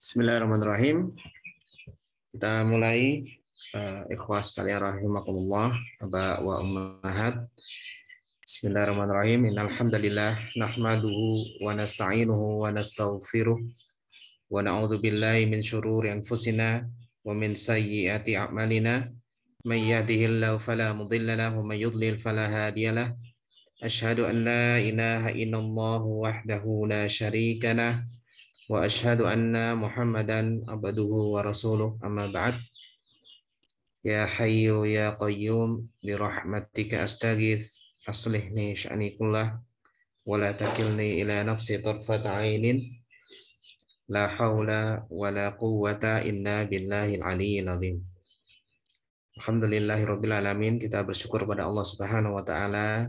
Bismillahirrahmanirrahim. Kita mulai, ikhwah sekalian rahimakumullah, aba wa ummahat. Bismillahirrahmanirrahim. Innal hamdalillah nahmaduhu wa nasta'inuhu wa nastaghfiruh wa na'udzu billahi min syururi anfusina wa min sayyiati a'malina. May yahdihillahu fala mudilla lahu wa may yudlil fala hadiyalah. Asyhadu an la ilaha illallah wahdahu la syarika lah. Wa asyhadu anna Muhammadan abduhu wa rasuluh, amma ba'd. Ya hayyu ya qayyum bi rahmatika astaghits aslih li sya'ni kullah wa la takilni ila nafsi tarfata 'ainin la haula wa la quwwata illa billahil aliyyil azim. Alhamdulillahirabbil alamin. Kita bersyukur pada Allah Subhanahu wa taala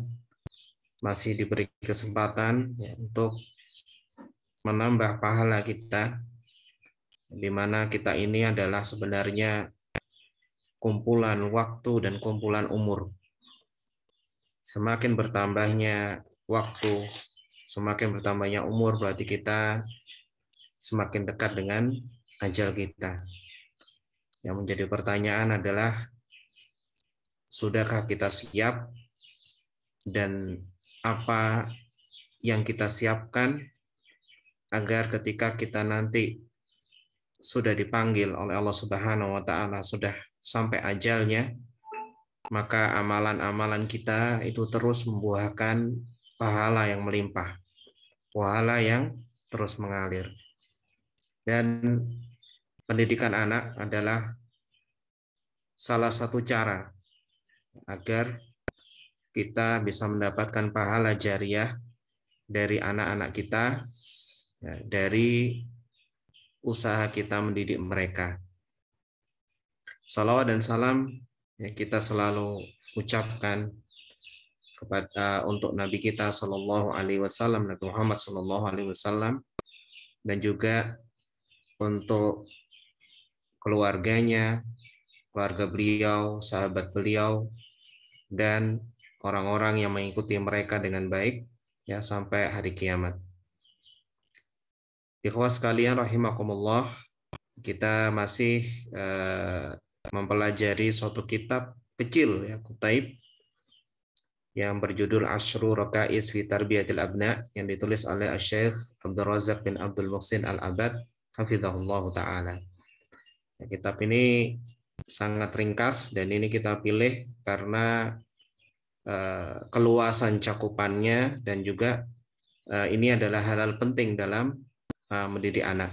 masih diberi kesempatan untuk menambah pahala kita, di mana kita ini adalah sebenarnya kumpulan waktu dan kumpulan umur. Semakin bertambahnya waktu, semakin bertambahnya umur, berarti kita semakin dekat dengan ajal kita. Yang menjadi pertanyaan adalah, sudahkah kita siap, dan apa yang kita siapkan agar ketika kita nanti sudah dipanggil oleh Allah Subhanahu wa taala, sudah sampai ajalnya, maka amalan-amalan kita itu terus membuahkan pahala yang melimpah, pahala yang terus mengalir. Dan pendidikan anak adalah salah satu cara agar kita bisa mendapatkan pahala jariah dari anak-anak kita, dari usaha kita mendidik mereka. Salawat dan salam kita selalu ucapkan untuk Nabi kita Shallallahu Alaihi Wasallam, Nabi Muhammad Shallallahu Alaihi Wasallam, dan juga untuk keluarganya, keluarga beliau, sahabat beliau, dan orang-orang yang mengikuti mereka dengan baik ya sampai hari kiamat. Ikhwah sekalian rahimakumullah, kita masih mempelajari suatu kitab kecil ya, Kutaib, yang berjudul Asyru Raka'is fi Tarbiyatil Abna, yang ditulis oleh Syekh Abdul Razak bin Abdul Muhsin Al-Abad hafizahullah taala. Ya, kitab ini sangat ringkas dan ini kita pilih karena keluasan cakupannya, dan juga ini adalah hal-hal penting dalam mendidik anak.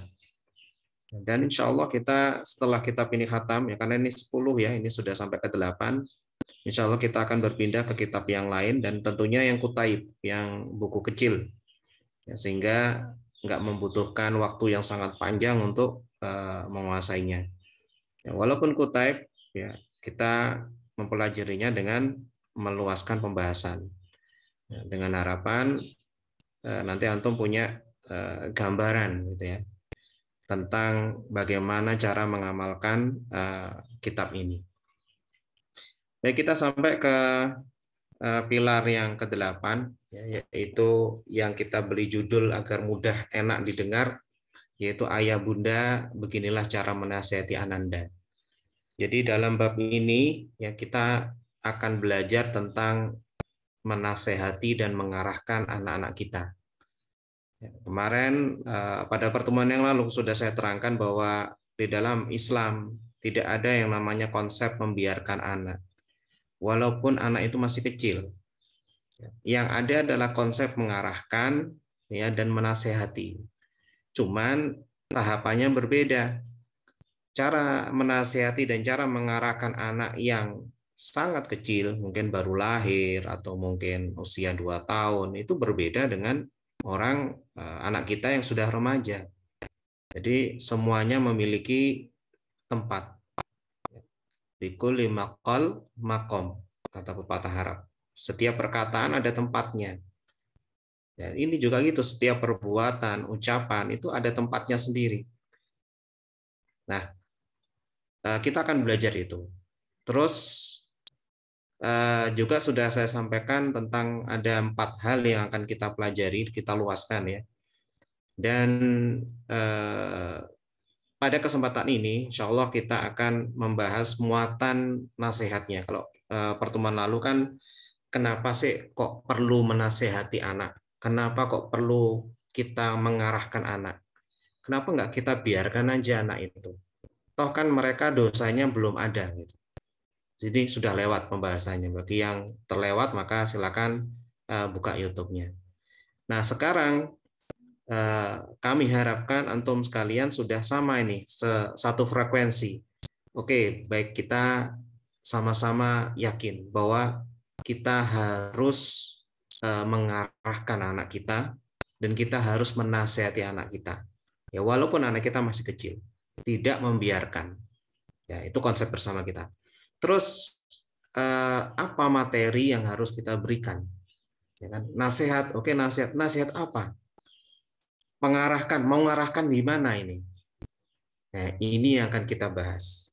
Dan insya Allah kita setelah kitab ini khatam, ya karena ini 10 ya, ini sudah sampai ke 8, insya Allah kita akan berpindah ke kitab yang lain, dan tentunya yang Kutaib, yang buku kecil, ya, sehingga nggak membutuhkan waktu yang sangat panjang untuk menguasainya. Ya, walaupun Kutaib, ya, kita mempelajarinya dengan meluaskan pembahasan, ya, dengan harapan nanti antum punya gambaran gitu ya tentang bagaimana cara mengamalkan kitab ini. Baik, kita sampai ke pilar yang ke-8, ya, yaitu yang kita beri judul agar mudah enak didengar, yaitu ayah bunda beginilah cara menasihati ananda. Jadi dalam bab ini ya kita akan belajar tentang menasehati dan mengarahkan anak-anak kita. Kemarin pada pertemuan yang lalu sudah saya terangkan bahwa di dalam Islam tidak ada yang namanya konsep membiarkan anak, walaupun anak itu masih kecil. Yang ada adalah konsep mengarahkan ya dan menasehati. Cuman tahapannya berbeda. Cara menasehati dan cara mengarahkan anak yang sangat kecil, mungkin baru lahir atau mungkin usia 2 tahun, itu berbeda dengan anak kita yang sudah remaja. Jadi semuanya memiliki tempat. Likulli maqal maqam, kata pepatah Arab. Setiap perkataan ada tempatnya. Dan ini juga gitu, setiap perbuatan, ucapan itu ada tempatnya sendiri. Nah, kita akan belajar itu. Terus juga sudah saya sampaikan tentang ada 4 hal yang akan kita pelajari, kita luaskan ya. Dan pada kesempatan ini, insya Allah kita akan membahas muatan nasihatnya. Kalau pertemuan lalu kan, kenapa sih kok perlu menasehati anak? Kenapa kok perlu kita mengarahkan anak? Kenapa nggak kita biarkan aja anak itu? Toh kan mereka dosanya belum ada. Gitu. Jadi sudah lewat pembahasannya. Bagi yang terlewat, maka silakan buka YouTube-nya. Nah, sekarang kami harapkan antum sekalian sudah sama ini, satu frekuensi. Oke, baik, kita sama-sama yakin bahwa kita harus mengarahkan anak kita dan kita harus menasihati anak kita. Ya, walaupun anak kita masih kecil, tidak membiarkan. Ya, itu konsep bersama kita. Terus apa materi yang harus kita berikan? Ya kan? Nasihat, oke, nasihat apa? Mengarahkan, mau mengarahkan di mana ini? Nah, ini yang akan kita bahas.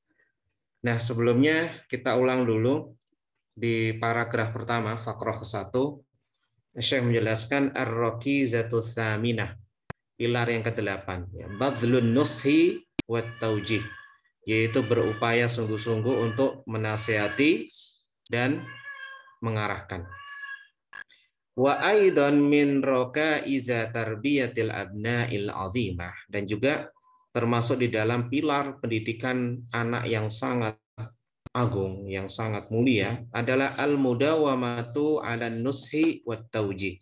Nah, sebelumnya kita ulang dulu di paragraf pertama, fakroh ke-1, Syekh menjelaskan ar-rakizatus tsaminah, pilar yang ke-8, ya, badlun nushi wat taujih, yaitu berupaya sungguh-sungguh untuk menasihati dan mengarahkan. Wa aidan min rakaiza tarbiyatil abna'il azimah, dan juga termasuk di dalam pilar pendidikan anak yang sangat agung, yang sangat mulia adalah al-mudawamatu 'alan nushi wat taujih.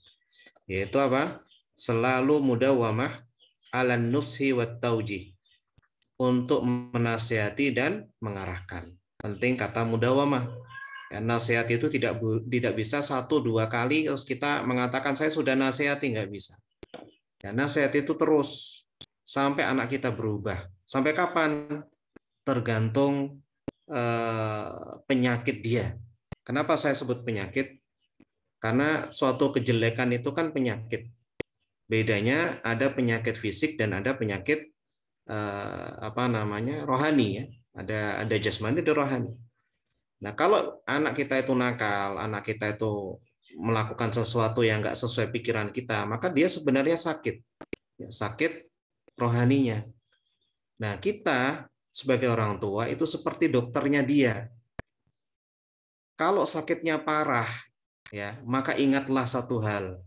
Yaitu apa? Selalu mudawamah 'alan nushi wat taujih, untuk menasihati dan mengarahkan. Penting kata mudawamah. Ya, nasihat itu tidak bisa 1-2 kali terus kita mengatakan saya sudah nasihati, nggak bisa. Ya, nasihat itu terus sampai anak kita berubah. Sampai kapan? Tergantung penyakit dia. Kenapa saya sebut penyakit? Karena suatu kejelekan itu kan penyakit. Bedanya ada penyakit fisik dan ada penyakit rohani, ya. Ada jasmani, ada rohani. Nah, kalau anak kita itu nakal, anak kita itu melakukan sesuatu yang nggak sesuai pikiran kita, maka dia sebenarnya sakit. Ya, sakit rohaninya. Nah, kita sebagai orang tua itu seperti dokternya dia. Kalau sakitnya parah, ya, maka ingatlah satu hal.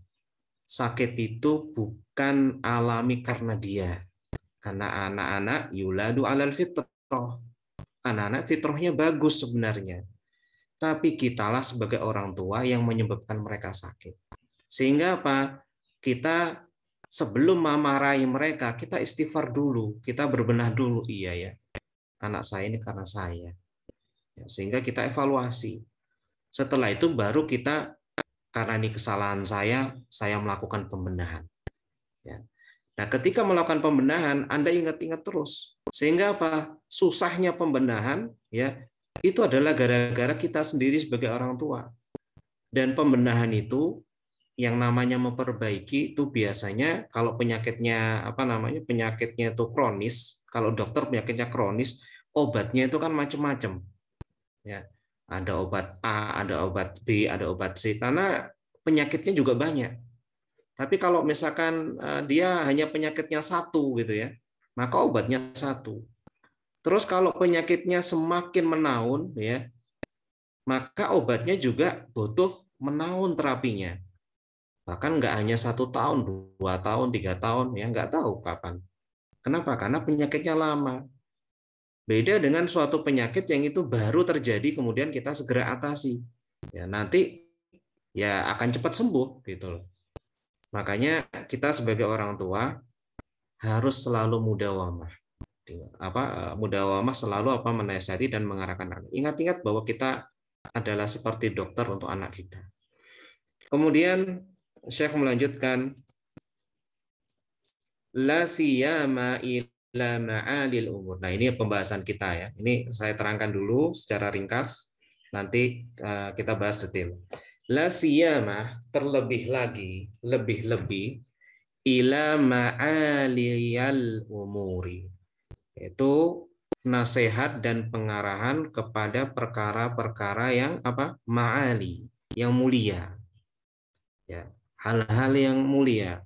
Sakit itu bukan alami karena dia. Karena anak-anak yuladu alal fitrah. Anak-anak fitrahnya bagus sebenarnya. Tapi kitalah sebagai orang tua yang menyebabkan mereka sakit. Sehingga apa? Kita sebelum memarahi mereka, kita istighfar dulu, kita berbenah dulu. Iya ya, anak saya ini karena saya. Sehingga kita evaluasi. Setelah itu baru kita, karena ini kesalahan saya melakukan pembenahan. Ya. Nah, ketika melakukan pembenahan, Anda ingat-ingat terus. Sehingga apa? Susahnya pembenahan, ya, itu adalah gara-gara kita sendiri sebagai orang tua. Dan pembenahan itu yang namanya memperbaiki itu biasanya kalau penyakitnya penyakitnya itu kronis, kalau dokter penyakitnya kronis, obatnya itu kan macam-macam. Ya. Ada obat A, ada obat B, ada obat C, karena penyakitnya juga banyak. Tapi kalau misalkan dia hanya penyakitnya satu gitu ya, maka obatnya satu. Terus kalau penyakitnya semakin menaun ya, maka obatnya juga butuh menaun terapinya. Bahkan nggak hanya 1 tahun, 2 tahun, 3 tahun, ya nggak tahu kapan. Kenapa? Karena penyakitnya lama. Beda dengan suatu penyakit yang itu baru terjadi kemudian kita segera atasi. Ya, nanti ya akan cepat sembuh gitu loh. Makanya kita sebagai orang tua harus selalu mudawamah. Mudawamah selalu menasihati dan mengarahkan anak. Ingat-ingat bahwa kita adalah seperti dokter untuk anak kita. Kemudian Syekh melanjutkan, la siyama ila ma'alil umur. Nah, ini pembahasan kita ya. Ini saya terangkan dulu secara ringkas, nanti kita bahas detail. La siyama, terlebih lagi, lebih-lebih, ila ma'aliyal umuri. Itu nasihat dan pengarahan kepada perkara-perkara yang ma'ali, yang mulia. Ya, hal-hal yang mulia.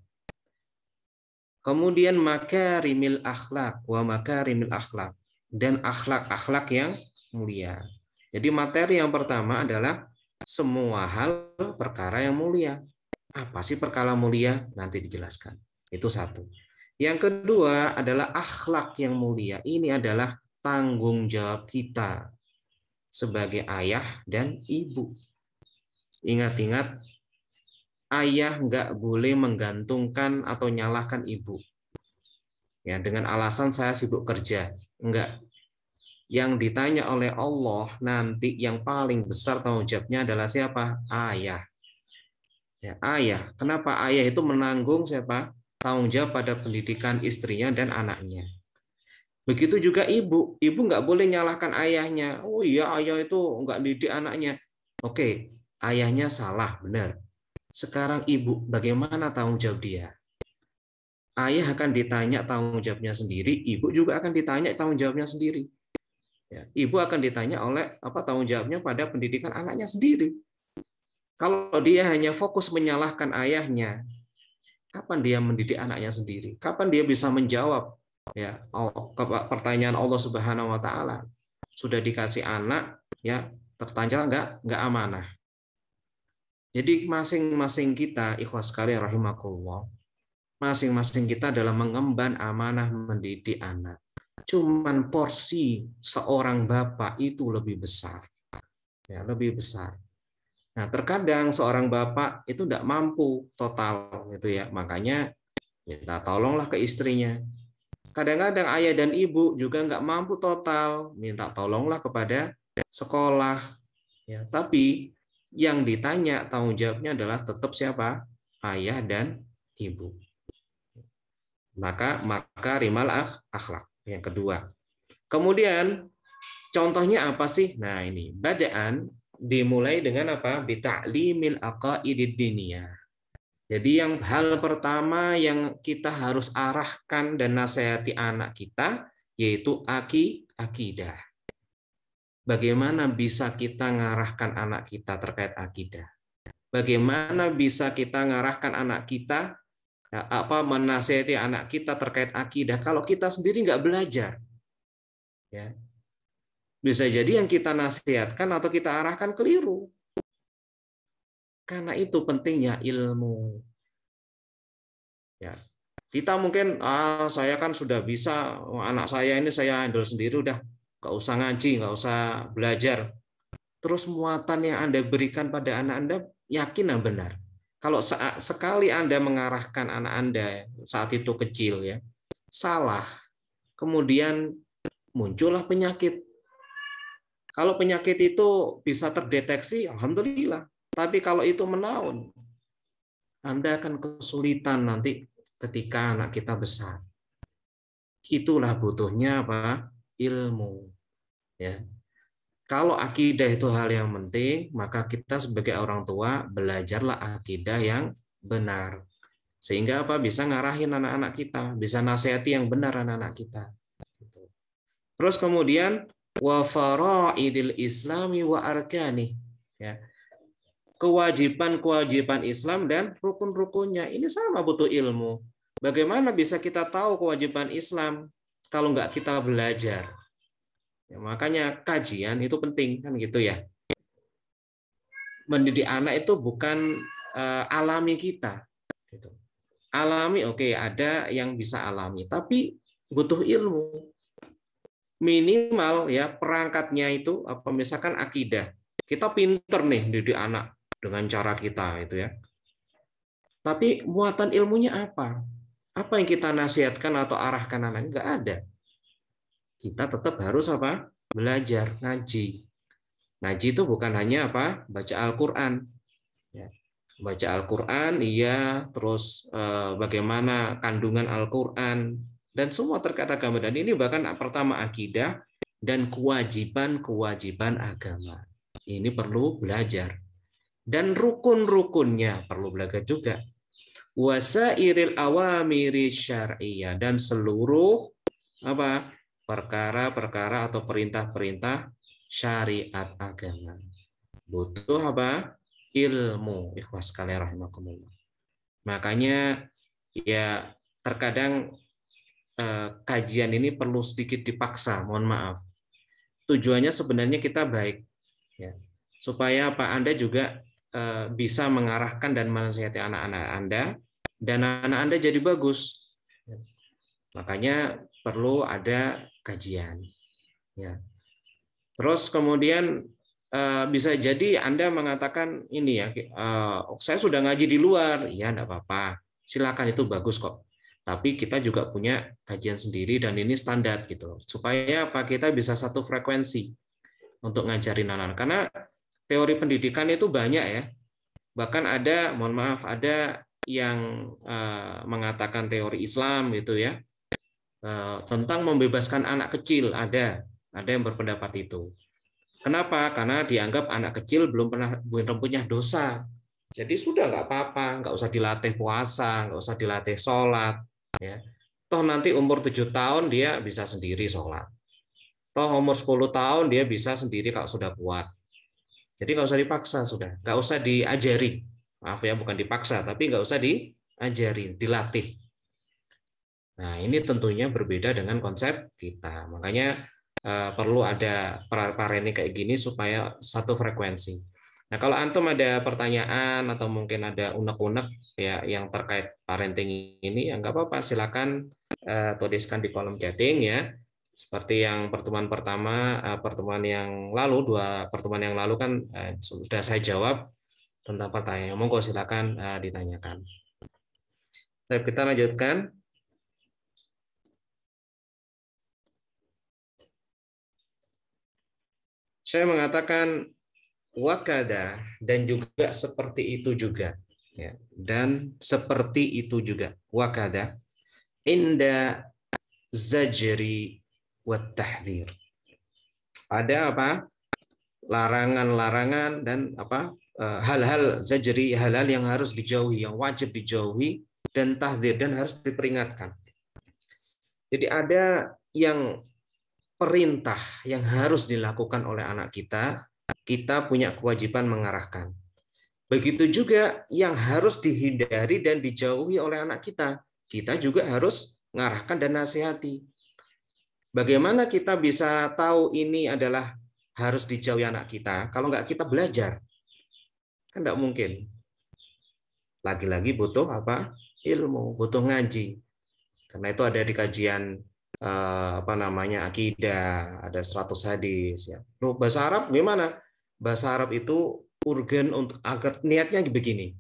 Kemudian makarimil akhlak wa makarimil akhlak, dan akhlak-akhlak yang mulia. Jadi materi yang pertama adalah semua hal perkara yang mulia. Apa sih perkara mulia? Nanti dijelaskan. Itu satu. Yang kedua adalah akhlak yang mulia. Ini adalah tanggung jawab kita sebagai ayah dan ibu. Ingat-ingat, ayah nggak boleh menggantungkan atau nyalahkan ibu. Ya, dengan alasan saya sibuk kerja. Enggak. Yang ditanya oleh Allah nanti yang paling besar tanggung jawabnya adalah siapa? Ayah. Ya, ayah. Kenapa ayah itu menanggung siapa? Tanggung jawab pada pendidikan istrinya dan anaknya. Begitu juga ibu. Ibu nggak boleh nyalahkan ayahnya. Oh iya, ayah itu nggak didik anaknya. Oke, ayahnya salah, benar. Sekarang ibu, bagaimana tanggung jawab dia? Ayah akan ditanya tanggung jawabnya sendiri, ibu juga akan ditanya tanggung jawabnya sendiri. Ya, ibu akan ditanya oleh tanggung jawabnya pada pendidikan anaknya sendiri. Kalau dia hanya fokus menyalahkan ayahnya, kapan dia mendidik anaknya sendiri? Kapan dia bisa menjawab ya pertanyaan Allah Subhanahu wa taala? Sudah dikasih anak ya, tertanya enggak amanah. Jadi masing-masing kita, ikhwas sekalian rahimakumullah, masing-masing kita dalam mengemban amanah mendidik anak. Cuman porsi seorang bapak itu lebih besar. Ya, lebih besar. Nah, terkadang seorang bapak itu tidak mampu total gitu ya. Makanya minta tolonglah ke istrinya. Kadang-kadang ayah dan ibu juga nggak mampu total, minta tolonglah kepada sekolah. Ya, tapi yang ditanya tanggung jawabnya adalah tetap siapa? Ayah dan ibu. Maka rimal akhlak yang kedua. Kemudian contohnya apa sih? Nah, ini badaan dimulai dengan apa? Bita'limil aqaidid diniyah. Jadi yang hal pertama yang kita harus arahkan dan nasihati anak kita yaitu akidah. Bagaimana bisa kita mengarahkan anak kita terkait akidah? Bagaimana bisa kita mengarahkan anak kita menasihati anak kita terkait akidah kalau kita sendiri nggak belajar? Ya. Bisa jadi yang kita nasihatkan atau kita arahkan keliru. Karena itu pentingnya ilmu. Ya. Kita mungkin, saya kan sudah bisa, anak saya ini saya handle sendiri, udah nggak usah ngaji, nggak usah belajar. Terus muatan yang Anda berikan pada anak Anda, yakin benar. Kalau sekali Anda mengarahkan anak Anda saat itu kecil, ya salah, kemudian muncullah penyakit. Kalau penyakit itu bisa terdeteksi, alhamdulillah. Tapi kalau itu menaun, Anda akan kesulitan nanti ketika anak kita besar. Itulah butuhnya apa? Ilmu. Ya. Kalau akidah itu hal yang penting, maka kita sebagai orang tua belajarlah akidah yang benar. Sehingga apa? Bisa ngarahin anak-anak kita, bisa nasihati yang benar anak-anak kita. Terus kemudian wa faraidil islami wa arkani, ya. Kewajiban-kewajiban Islam dan rukun-rukunnya. Ini sama butuh ilmu. Bagaimana bisa kita tahu kewajiban Islam kalau nggak kita belajar? Ya, makanya kajian itu penting kan gitu ya. Mendidik anak itu bukan alami kita. Gitu. Alami oke, ada yang bisa alami, tapi butuh ilmu. Minimal ya perangkatnya itu misalkan akidah. Kita pinter nih didik anak dengan cara kita itu ya. Tapi muatan ilmunya apa? Apa yang kita nasihatkan atau arahkan anak? Enggak ada. Kita tetap harus apa? Belajar, ngaji. Ngaji itu bukan hanya apa? Baca Al-Qur'an. Ya. Baca Al-Qur'an, iya, terus bagaimana kandungan Al-Qur'an dan semua terkait agama. Dan ini bahkan pertama akidah dan kewajiban-kewajiban agama. Ini perlu belajar. Dan rukun-rukunnya perlu belajar juga. Wasairil awamiri syar'iyyah, dan seluruh apa? Perkara-perkara atau perintah-perintah syariat agama. Butuh apa? Ilmu. Ikhwas sekalian rahimakumullah. Makanya ya terkadang kajian ini perlu sedikit dipaksa, mohon maaf. Tujuannya sebenarnya kita baik, ya, supaya Pak Anda juga bisa mengarahkan dan menasihati anak-anak Anda, dan anak Anda jadi bagus. Makanya perlu ada kajian. Ya. Terus kemudian bisa jadi Anda mengatakan ini ya, saya sudah ngaji di luar, ya enggak apa-apa, silakan, itu bagus kok. Tapi kita juga punya kajian sendiri dan ini standar gitu, supaya apa, kita bisa satu frekuensi untuk ngajarin anak-anak. Karena teori pendidikan itu banyak ya, bahkan ada, mohon maaf, ada yang mengatakan teori Islam gitu ya, tentang membebaskan anak kecil, ada yang berpendapat itu. Kenapa? Karena dianggap anak kecil belum punya dosa. Jadi sudah nggak apa-apa, nggak usah dilatih puasa, nggak usah dilatih sholat. Ya. Toh nanti umur 7 tahun dia bisa sendiri sholat. Toh umur 10 tahun dia bisa sendiri kalau sudah kuat. Jadi nggak usah dipaksa, sudah. Nggak usah diajari. Maaf ya, bukan dipaksa, tapi nggak usah diajari, dilatih. Nah, ini tentunya berbeda dengan konsep kita. Makanya perlu ada parenting kayak gini supaya satu frekuensi. Nah, kalau antum ada pertanyaan atau mungkin ada unek-unek ya yang terkait parenting ini, ya nggak apa-apa, silakan tuliskan di kolom chatting ya. Seperti yang pertemuan pertama, pertemuan yang lalu, 2 pertemuan yang lalu kan sudah saya jawab tentang pertanyaan. Monggo silakan ditanyakan. Baik, kita lanjutkan. Saya mengatakan wakada, dan juga seperti itu juga, ya, dan seperti itu juga, wakada inda zajri wat tahdhir. Ada apa? Larangan-larangan dan apa? Hal-hal zajri, hal-hal yang harus dijauhi, yang wajib dijauhi, dan tahdzir, dan harus diperingatkan. Jadi ada yang perintah yang harus dilakukan oleh anak kita, kita punya kewajiban mengarahkan. Begitu juga yang harus dihindari dan dijauhi oleh anak kita, kita juga harus mengarahkan dan nasihati. Bagaimana kita bisa tahu ini adalah harus dijauhi anak kita kalau nggak kita belajar? Kan nggak mungkin. Lagi-lagi butuh apa? Ilmu, butuh ngaji. Karena itu ada di kajian apa namanya, akidah, ada 100 hadis ya. Loh, bahasa Arab gimana? Bahasa Arab itu urgen untuk, agar niatnya begini.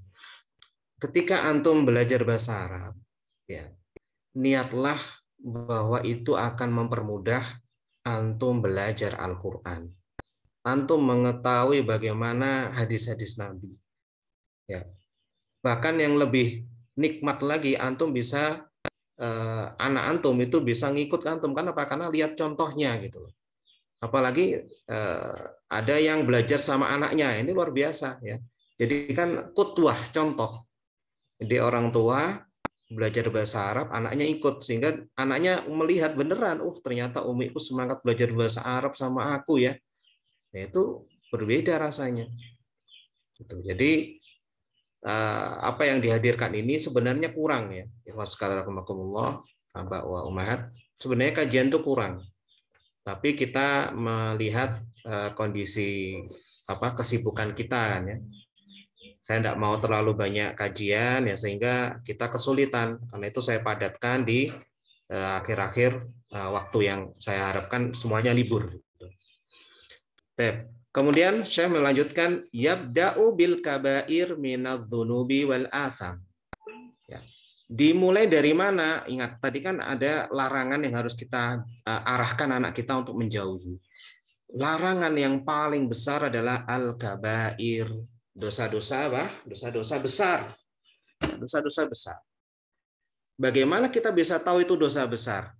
Ketika antum belajar bahasa Arab, ya, niatlah bahwa itu akan mempermudah antum belajar Al-Qur'an. Antum mengetahui bagaimana hadis-hadis Nabi. Ya. Bahkan yang lebih nikmat lagi, antum bisa anak antum itu bisa ngikut antum. Kenapa? Karena lihat contohnya gitu. Apalagi ada yang belajar sama anaknya, ini luar biasa ya. Jadi kan qudwah, contoh. Jadi orang tua belajar bahasa Arab, anaknya ikut, sehingga anaknya melihat beneran, ternyata umiku semangat belajar bahasa Arab sama aku ya. Nah, itu berbeda rasanya. Gitu. Jadi apa yang dihadirkan ini sebenarnya kurang ya. Ikhwaskalarakumakumullah, Mbak wa Umahat, sebenarnya kajian itu kurang. Tapi kita melihat kondisi apa kesibukan kita kan ya. Saya tidak mau terlalu banyak kajian ya, sehingga kita kesulitan. Karena itu saya padatkan di akhir-akhir waktu yang saya harapkan semuanya libur. Kemudian Syekh melanjutkan, yabda'u bil kabair minadz-dzunubi wal atham. Ya. Dimulai dari mana? Ingat tadi kan ada larangan yang harus kita arahkan anak kita untuk menjauhi. Larangan yang paling besar adalah al-kabair. Dosa-dosa apa? Dosa-dosa besar. Dosa-dosa besar. Bagaimana kita bisa tahu itu dosa besar?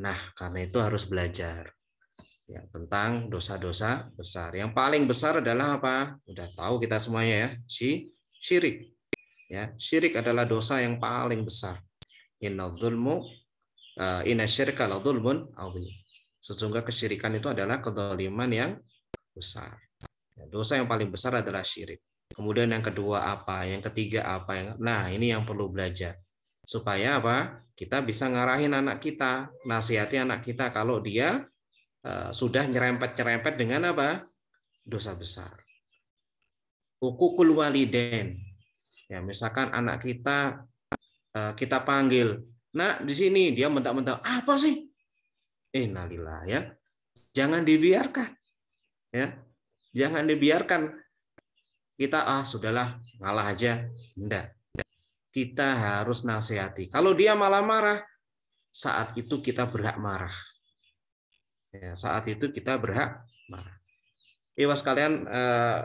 Nah, karena itu harus belajar ya, tentang dosa-dosa besar. Yang paling besar adalah apa? Udah tahu kita semuanya ya, syirik. Ya, syirik adalah dosa yang paling besar. Inna syirka la dzulmun adzim. Sesungguhnya kesyirikan itu adalah kedzaliman yang besar. Dosa yang paling besar adalah syirik. Kemudian yang kedua apa? Yang ketiga apa? Nah, ini yang perlu belajar. Supaya apa? Kita bisa ngarahin anak kita, nasihati anak kita kalau dia sudah nyerempet-nyerempet dengan apa? Dosa besar. Hukukul waliden. Ya, misalkan anak kita kita panggil, "Nak, di sini." Dia mentak-mentak, "Apa sih?" Innalillah ya. Jangan dibiarkan. Ya. Jangan dibiarkan kita sudahlah, ngalah aja. Enggak. Kita harus nasihati. Kalau dia malah marah, saat itu kita berhak marah. Ya, saat itu kita berhak marah. Iwas kalian,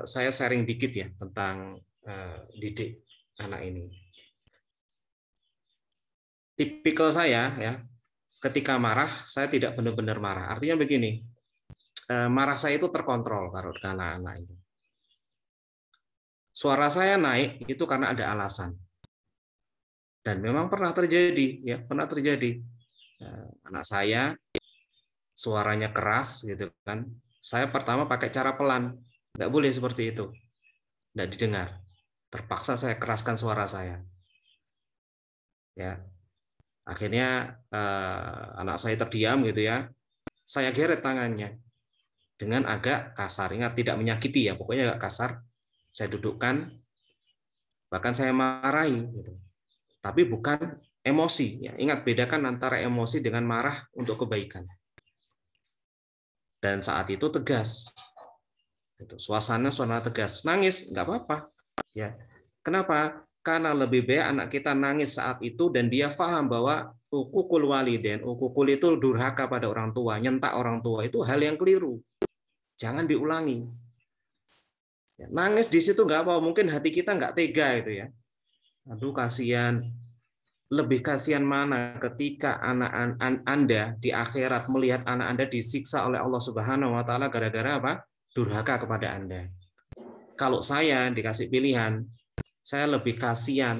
saya sharing dikit ya tentang didik anak ini. Tipikal saya ya, ketika marah saya tidak benar-benar marah. Artinya begini, marah saya itu terkontrol kalau dengan anak-anak itu. Suara saya naik itu karena ada alasan. Dan memang pernah terjadi, ya pernah terjadi. Anak saya suaranya keras gitu kan. Saya pertama pakai cara pelan, nggak boleh seperti itu, nggak didengar. Terpaksa saya keraskan suara saya. Ya, akhirnya anak saya terdiam gitu ya. Saya geret tangannya dengan agak kasar. Ingat tidak menyakiti ya, pokoknya agak kasar. Saya dudukkan, bahkan saya marahi gitu. Tapi bukan emosi. Ya. Ingat bedakan antara emosi dengan marah untuk kebaikan. Dan saat itu tegas. Suasana tegas. Nangis nggak apa-apa. Ya. Kenapa? Karena lebih baik anak kita nangis saat itu dan dia paham bahwa ukukul waliden, ukukul itu durhaka pada orang tua, nyentak orang tua itu hal yang keliru. Jangan diulangi. Ya, nangis di situ nggak apa, mungkin hati kita nggak tega itu ya. Aduh kasihan. Lebih kasihan mana ketika anak Anda di akhirat melihat anak Anda disiksa oleh Allah Subhanahu wa taala gara-gara apa? Durhaka kepada Anda. Kalau saya dikasih pilihan, saya lebih kasihan,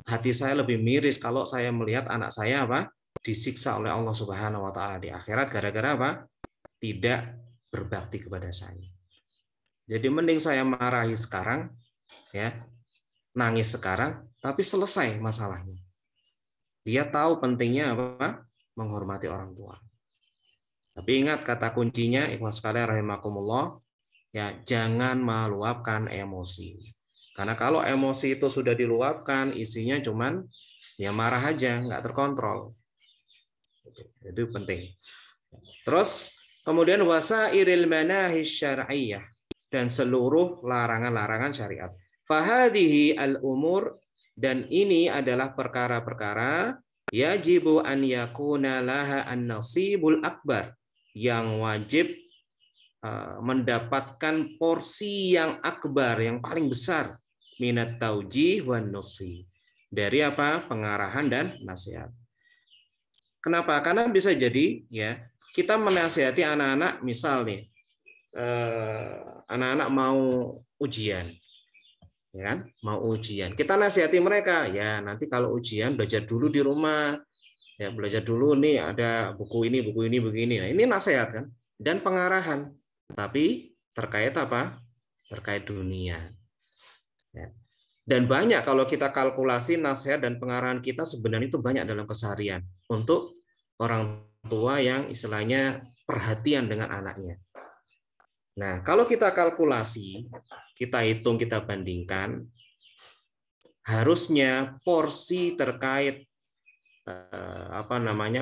hati saya lebih miris kalau saya melihat anak saya apa? Disiksa oleh Allah Subhanahu wa taala di akhirat gara-gara apa? Tidak berbakti kepada saya. Jadi mending saya marahi sekarang ya, nangis sekarang tapi selesai masalahnya. Dia tahu pentingnya apa? Menghormati orang tua. Tapi ingat kata kuncinya, ikhwas sekalian rahimakumullah, ya jangan meluapkan emosi. Karena kalau emosi itu sudah diluapkan, isinya cuman ya marah aja, nggak terkontrol. Itu penting. Terus kemudian wasairil manahis syar'iyyah dan seluruh larangan-larangan syariat. Fahadihi al-umur, dan ini adalah perkara-perkara yajibu an yakuna laha an-nasibul akbar, yang wajib mendapatkan porsi yang akbar, yang paling besar, minat taujih wan nushi, dari apa? Pengarahan dan nasihat. Kenapa? Karena bisa jadi ya kita menasihati anak-anak, misal nih anak-anak mau ujian, ya kan? Mau ujian. Kita nasihati mereka, ya nanti kalau ujian belajar dulu di rumah, ya belajar dulu nih ada buku ini, begini. Nah, ini nasihat kan dan pengarahan. Tapi terkait apa? Terkait dunia. Ya. Dan banyak kalau kita kalkulasi nasihat dan pengarahan kita sebenarnya itu banyak dalam keseharian untuk orang tua yang istilahnya perhatian dengan anaknya. Nah, kalau kita kalkulasi, kita hitung, kita bandingkan, harusnya porsi terkait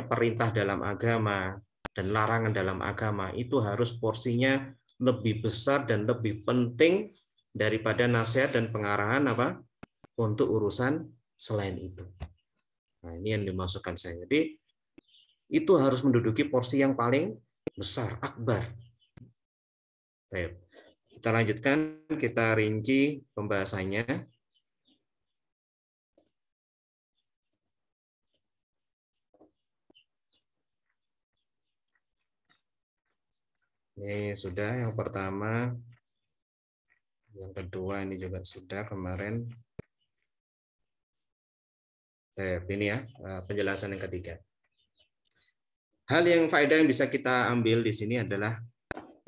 perintah dalam agama dan larangan dalam agama itu harus porsinya lebih besar dan lebih penting daripada nasihat dan pengarahan untuk urusan selain itu. Nah, ini yang dimaksudkan saya. Jadi itu harus menduduki porsi yang paling besar, akbar. Baik. Kita lanjutkan, kita rinci pembahasannya. Ini sudah yang pertama, yang kedua ini juga sudah kemarin. Ini ya penjelasan yang ketiga. Hal yang faedah yang bisa kita ambil di sini adalah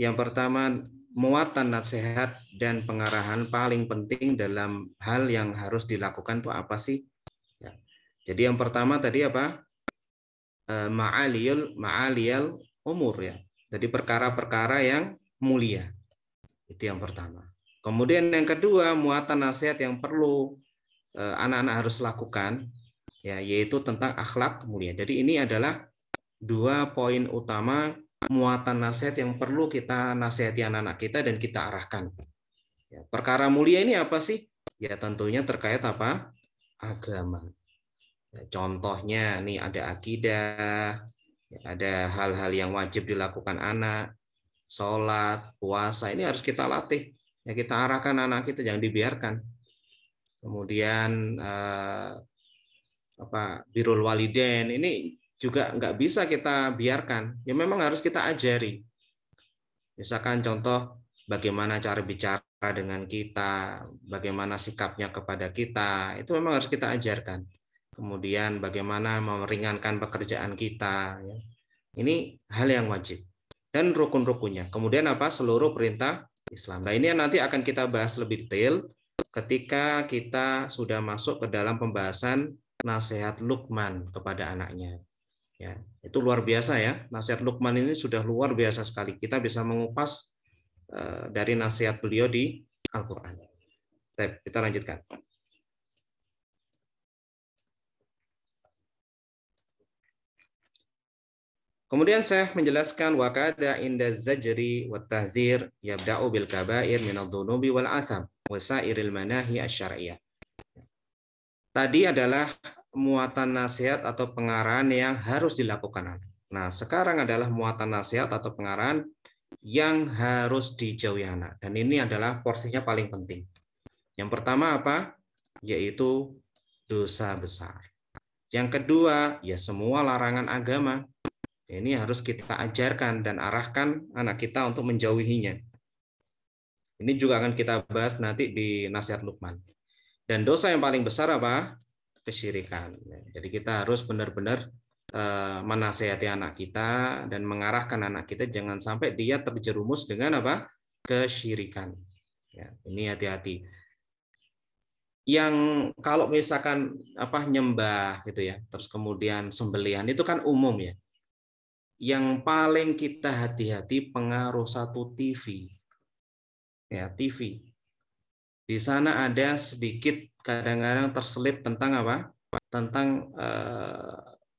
yang pertama, muatan nasihat dan pengarahan paling penting dalam hal yang harus dilakukan itu apa sih? Ya. Jadi yang pertama tadi apa? Ma'aliyal umur ya. Jadi perkara-perkara yang mulia. Itu yang pertama. Kemudian yang kedua, muatan nasihat yang perlu anak-anak harus lakukan ya, yaitu tentang akhlak mulia. Jadi ini adalah 2 poin utama muatan nasihat yang perlu kita nasihati anak-anak kita dan kita arahkan. Ya, perkara mulia ini apa sih? Ya tentunya terkait apa? Agama. Ya, contohnya nih ada akidah, ya, ada hal-hal yang wajib dilakukan anak, sholat, puasa, ini harus kita latih. Ya, kita arahkan anak kita, jangan dibiarkan. Kemudian birrul walidain, ini juga nggak bisa kita biarkan. Ya memang harus kita ajari. Misalkan contoh bagaimana cara bicara dengan kita, bagaimana sikapnya kepada kita, itu memang harus kita ajarkan. Kemudian bagaimana meringankan pekerjaan kita. Ya. Ini hal yang wajib. Dan rukun-rukunnya. Kemudian apa? Seluruh perintah Islam. Nah ini nanti akan kita bahas lebih detail ketika kita sudah masuk ke dalam pembahasan nasihat Luqman kepada anaknya. Ya, itu luar biasa ya. Nasihat Luqman ini sudah luar biasa sekali. Kita bisa mengupas dari nasihat beliau di Al-Quran. Kita lanjutkan. Kemudian saya menjelaskan wakada inda zajri wa tahdzir yabda'u bil kabair min adh-dhunubi wal atham wa sairil manahi asy-syar'iyyah. Tadi adalah muatan nasihat atau pengarahan yang harus dilakukan. Nah, sekarang adalah muatan nasihat atau pengarahan yang harus dijauhi anak. Dan ini adalah porsinya paling penting. Yang pertama apa? Yaitu dosa besar. Yang kedua, ya semua larangan agama. Ini harus kita ajarkan dan arahkan anak kita untuk menjauhinya. Ini juga akan kita bahas nanti di nasihat Luqman. Dan dosa yang paling besar apa? Kesyirikan. Jadi kita harus benar-benar menasihati anak kita dan mengarahkan anak kita jangan sampai dia terjerumus dengan apa? Kesyirikan. Ya, ini hati-hati. Yang kalau misalkan nyembah gitu ya, terus kemudian sembelihan itu kan umum ya. Yang paling kita hati-hati pengaruh satu TV. Ya, TV. Di sana ada sedikit kadang-kadang terselip tentang apa? Tentang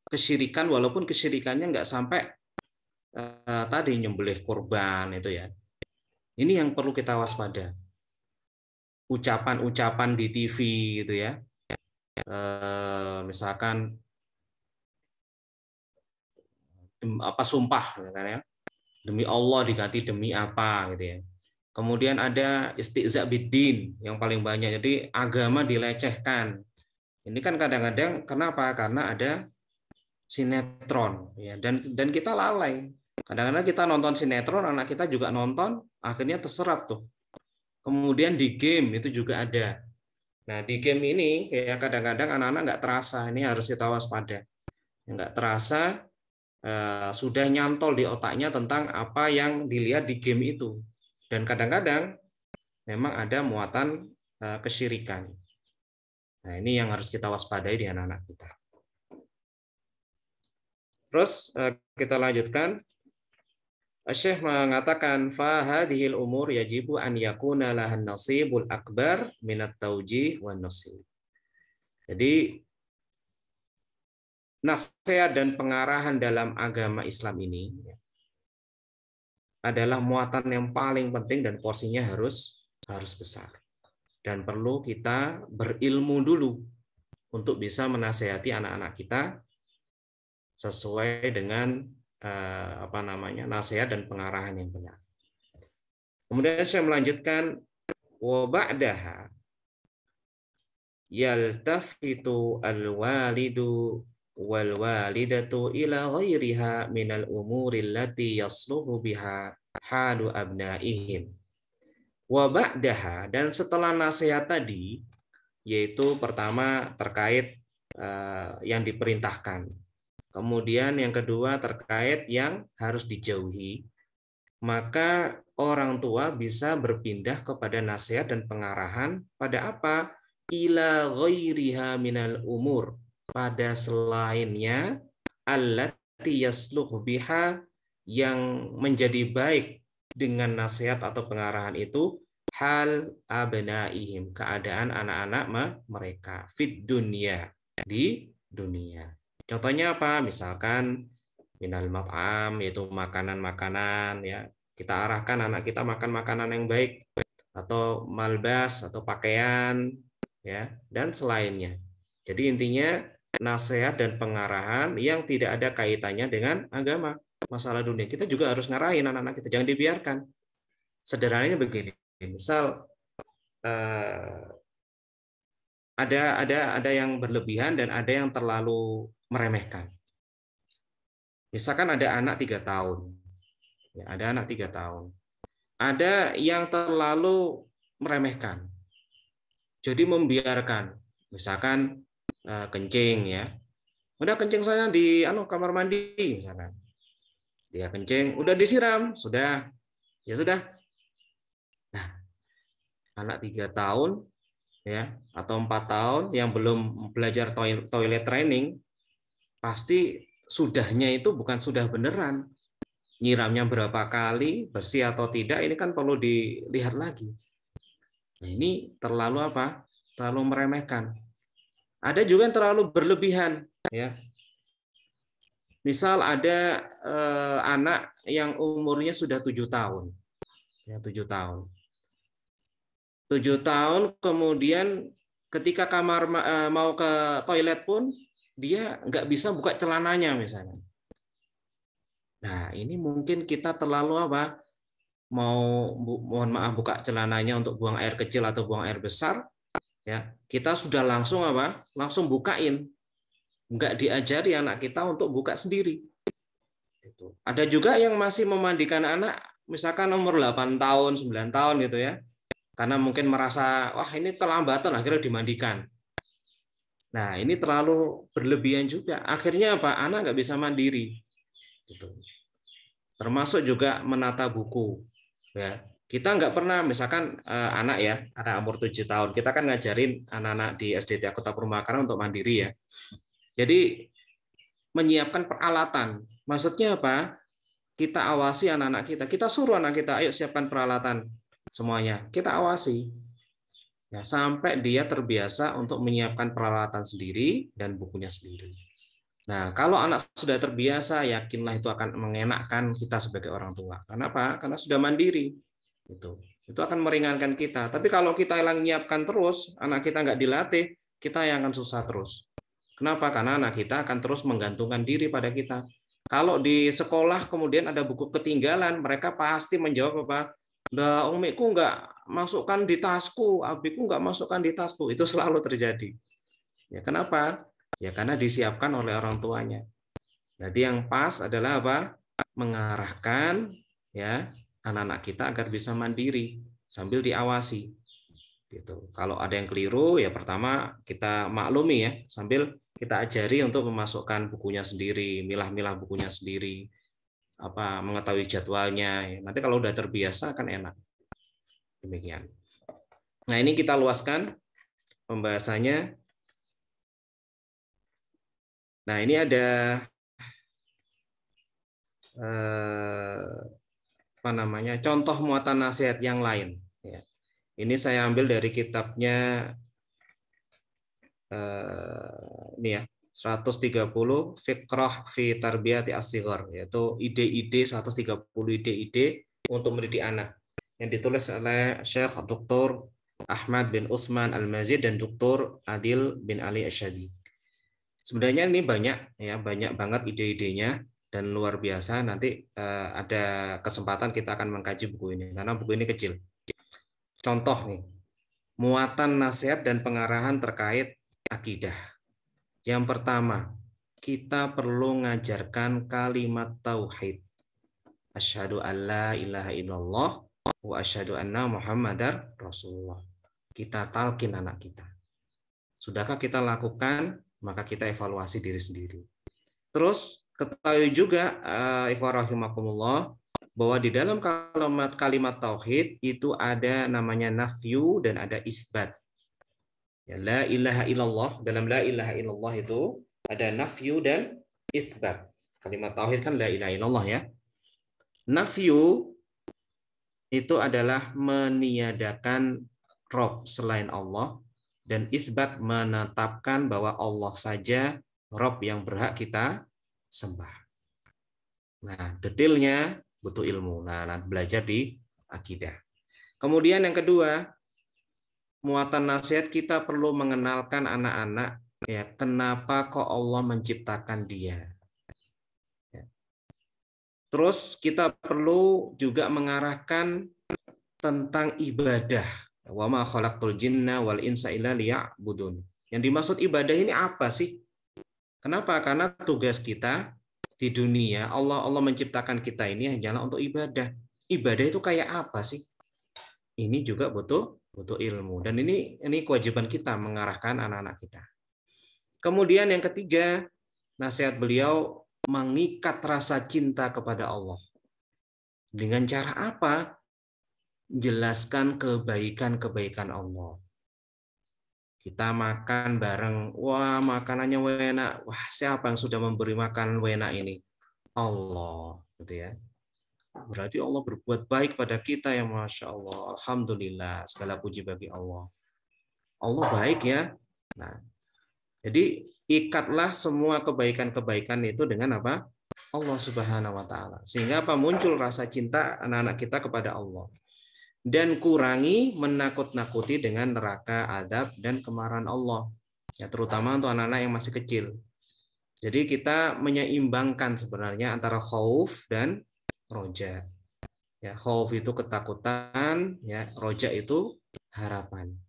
kesyirikan, walaupun kesyirikannya nggak sampai tadi nyembelih kurban itu ya. Ini yang perlu kita waspada. Ucapan-ucapan di TV gitu ya. Misalkan sumpah kan ya. Demi Allah diganti demi apa gitu ya. Kemudian ada isti'za biddin yang paling banyak. Jadi agama dilecehkan. Ini kan kadang-kadang kenapa? Karena ada sinetron ya, dan kita lalai. Kadang-kadang kita nonton sinetron, anak kita juga nonton, akhirnya terserap tuh. Kemudian di game itu juga ada. Nah, di game ini ya kadang-kadang anak-anak nggak terasa, ini harus kita waspada. Nggak terasa sudah nyantol di otaknya tentang apa yang dilihat di game itu. Dan kadang-kadang memang ada muatan kesyirikan. Nah, ini yang harus kita waspadai di anak-anak kita. Terus kita lanjutkan. Syekh mengatakan fa hadhil umur yajibu an yakuna lahan nasibul akbar minat taujih wan nasih. Jadi nasihat dan pengarahan dalam agama Islam ini adalah muatan yang paling penting dan porsinya harus besar. Dan perlu kita berilmu dulu untuk bisa menasihati anak-anak kita sesuai dengan nasihat dan pengarahan yang benar. Kemudian saya melanjutkan wa ba'daha yaltafitu al-walidu wal walidatu ila ghairiha minal umuri allati yasluhu biha halu abnaihim. Wa ba'daha, dan setelah nasihat tadi, yaitu pertama terkait yang diperintahkan. Kemudian yang kedua terkait yang harus dijauhi. Maka orang tua bisa berpindah kepada nasihat dan pengarahan pada apa? Ila ghairiha minal umur. pada selainnya allati yasluhu biha, yang menjadi baik dengan nasihat atau pengarahan itu, hal abnaihim, keadaan anak-anak mereka, fid dunya, di dunia. Contohnya apa? Misalkan minal mat'am, yaitu makanan-makanan, ya. Kita arahkan anak kita makan makanan yang baik, atau malbas atau pakaian, ya, dan selainnya. Jadi intinya nasihat dan pengarahan yang tidak ada kaitannya dengan agama, masalah dunia. Kita juga harus ngarahin anak-anak kita, jangan dibiarkan. Sederhananya begini, misal ada yang berlebihan dan ada yang terlalu meremehkan. Misalkan ada anak 3 tahun, ya, ada anak 3 tahun. Ada yang terlalu meremehkan. Jadi membiarkan, misalkan kencing, ya. Udah kencing saya di kamar mandi, misalkan. Dia kencing, udah disiram, sudah. Ya sudah. Nah, anak 3 tahun, ya, atau 4 tahun yang belum belajar toilet training, pasti sudahnya itu bukan sudah beneran. Nyiramnya berapa kali, bersih atau tidak, ini kan perlu dilihat lagi. Nah, ini terlalu apa? Terlalu meremehkan. Ada juga yang terlalu berlebihan, ya. Misal ada anak yang umurnya sudah 7 tahun. Ya, 7 tahun. 7 tahun kemudian ketika mau ke toilet pun dia nggak bisa buka celananya misalnya. Nah, ini mungkin kita terlalu apa? Mohon maaf, buka celananya untuk buang air kecil atau buang air besar, ya. Kita sudah langsung apa? Langsung bukain. Nggak diajari anak kita untuk buka sendiri. Ada juga yang masih memandikan anak, misalkan umur 8 tahun, 9 tahun gitu, ya. Karena mungkin merasa, wah ini kelambatan, akhirnya dimandikan. Nah, ini terlalu berlebihan juga. Akhirnya apa? Anak nggak bisa mandiri. Gitu. Termasuk juga menata buku. Ya, kita nggak pernah, misalkan anak, ya, anak umur 7 tahun, kita kan ngajarin anak-anak di SDT Kota Purwakarta untuk mandiri, ya. Jadi menyiapkan peralatan. Maksudnya apa? Kita awasi anak-anak kita. Kita suruh anak kita, ayo siapkan peralatan semuanya. Kita awasi. Ya, sampai dia terbiasa untuk menyiapkan peralatan sendiri dan bukunya sendiri. Nah, kalau anak sudah terbiasa, yakinlah itu akan mengenakkan kita sebagai orang tua. Kenapa? Karena sudah mandiri. Itu akan meringankan kita. Tapi kalau kita yang menyiapkan terus, anak kita nggak dilatih, kita yang akan susah terus. Kenapa? Karena anak kita akan terus menggantungkan diri pada kita. Kalau di sekolah kemudian ada buku ketinggalan, mereka pasti menjawab apa? Nah, umiku nggak masukkan di tasku, abiku nggak masukkan di tasku. Itu selalu terjadi. Ya, kenapa? Ya karena disiapkan oleh orang tuanya. Jadi yang pas adalah apa? Mengarahkan, ya, anak-anak kita agar bisa mandiri sambil diawasi. Gitu. Kalau ada yang keliru, ya pertama kita maklumi, ya, sambil kita ajari untuk memasukkan bukunya sendiri, milah-milah bukunya sendiri, mengetahui jadwalnya. Nanti kalau udah terbiasa akan enak. Demikian. Nah, ini kita luaskan pembahasannya. Nah, ini ada contoh muatan nasihat yang lain. Ya. Ini saya ambil dari kitabnya ini, ya, 130 Fiqrah fi Tarbiyati As-Shighar, yaitu ide-ide 130 ide-ide untuk mendidik anak, yang ditulis oleh Syekh Dr. Ahmad bin Utsman Al-Mazid dan Dr. Adil bin Ali Asyadi. Sebenarnya ini banyak, ya, banyak banget ide-idenya dan luar biasa. Nanti ada kesempatan kita akan mengkaji buku ini karena buku ini kecil. Contoh nih, muatan nasihat dan pengarahan terkait akidah. Yang pertama, kita perlu mengajarkan kalimat tauhid. Asyhadu an la ilaha illallah wa asyhadu anna Muhammadar Rasulullah. Kita talkin anak kita. Sudahkah kita lakukan? Maka kita evaluasi diri sendiri. Terus ketahui juga, ikhwah rahimakumullah, bahwa di dalam kalimat tauhid itu ada namanya nafyu dan ada isbat. Ya, la ilaha illallah, dalam la ilaha illallah itu ada nafyu dan itsbat. Kalimat tauhid kan la ilaha illallah ya. Nafyu itu adalah meniadakan Rob selain Allah, dan itsbat menetapkan bahwa Allah saja Rob yang berhak kita sembah. Nah, detailnya butuh ilmu. Nah, nanti belajar di akidah. Kemudian yang kedua, muatan nasihat kita perlu mengenalkan anak-anak ya, kenapa kok Allah menciptakan dia. Ya. Terus kita perlu juga mengarahkan tentang ibadah. Wa ma khalaqtul jinna wal insa illa liya'budun. Yang dimaksud ibadah ini apa sih? Kenapa? Karena tugas kita di dunia, Allah menciptakan kita ini hanyalah untuk ibadah. Ibadah itu kayak apa sih? Ini juga butuh ilmu, dan ini kewajiban kita mengarahkan anak-anak kita. Kemudian yang ketiga, nasihat beliau mengikat rasa cinta kepada Allah. Dengan cara apa? Jelaskan kebaikan-kebaikan Allah. Kita makan bareng, wah makanannya enak, wah siapa yang sudah memberi makan enak ini? Allah, gitu ya. Berarti Allah berbuat baik pada kita ya, Masya Allah. Alhamdulillah, segala puji bagi Allah. Allah baik ya. Nah, jadi ikatlah semua kebaikan-kebaikan itu dengan apa? Allah Subhanahu wa taala. Sehingga apa? Muncul rasa cinta anak-anak kita kepada Allah. Dan kurangi menakut-nakuti dengan neraka, adab, dan kemarahan Allah. Ya, terutama untuk anak-anak yang masih kecil. Jadi kita menyeimbangkan sebenarnya antara khauf dan roja. Ya, khauf itu ketakutan, ya, roja itu harapan.